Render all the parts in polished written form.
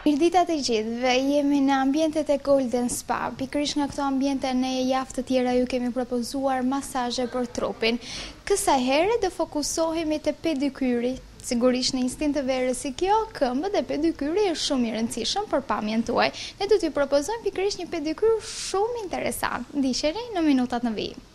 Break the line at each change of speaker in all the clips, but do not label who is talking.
Mirdita të gjithëve, jemi në ambientet e Golden Spa. Pikërisht nga këto ambiente ne javë të tjera ju kemi propozuar masazhe për trupin. Kësaj herë do fokusohemi te pedikyri. Sigurisht në instinkt të verës si kjo, këmbët e pedikyri është shumë i rëndësishëm për pamjen tuaj. Ne do t'ju propozojmë pikërisht një pedikyr shumë interesant. Ndiqeni në minutat në vijim.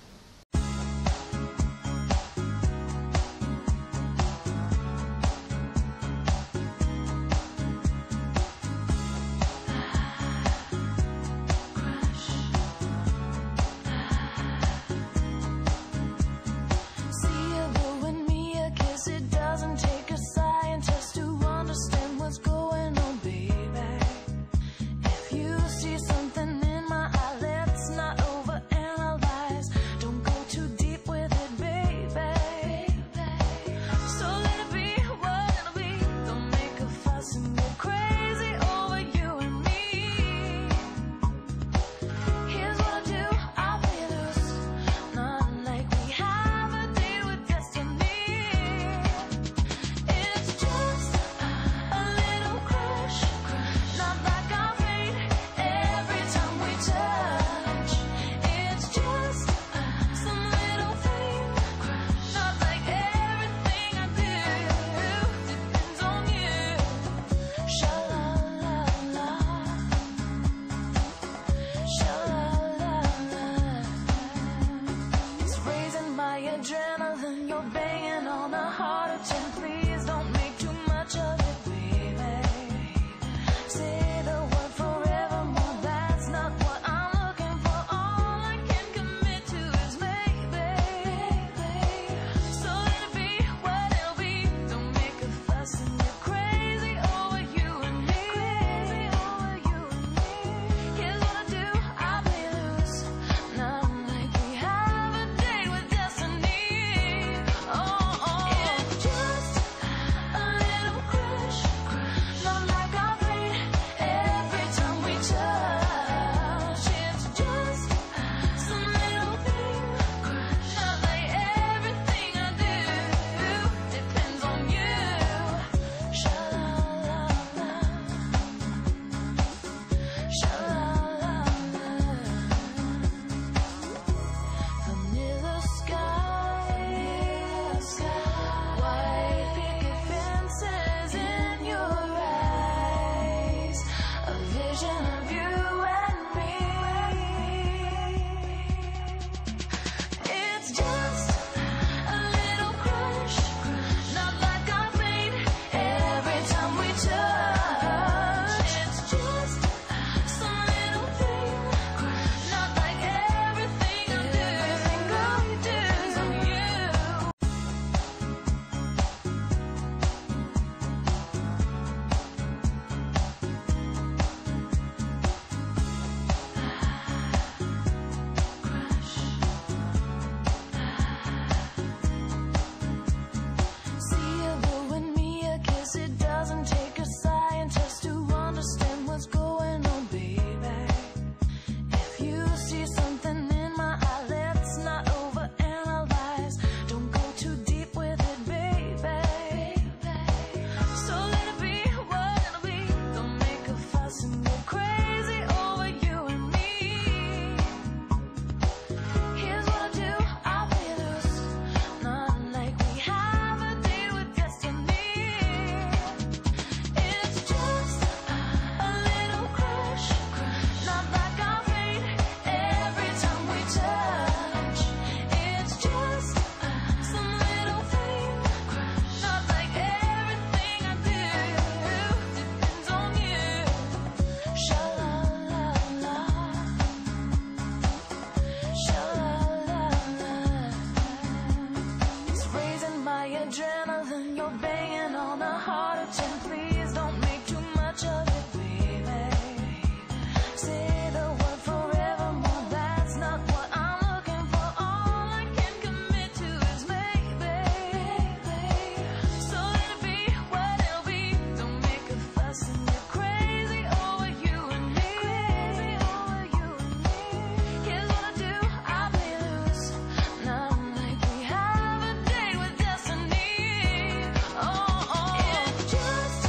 Just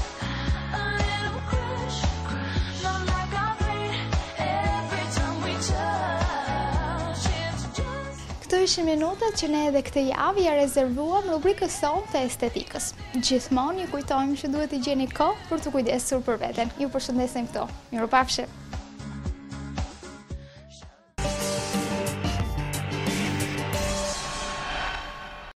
Këto ishin minutat që ne edhe këtë javë ja rezervuam rubrikës sonë të estetikës. Gjithmonë ju kujtojmë që duhet të gjeni kohë për të kujdesur për veten. Ju përshëndesim këto. Mirupafshim.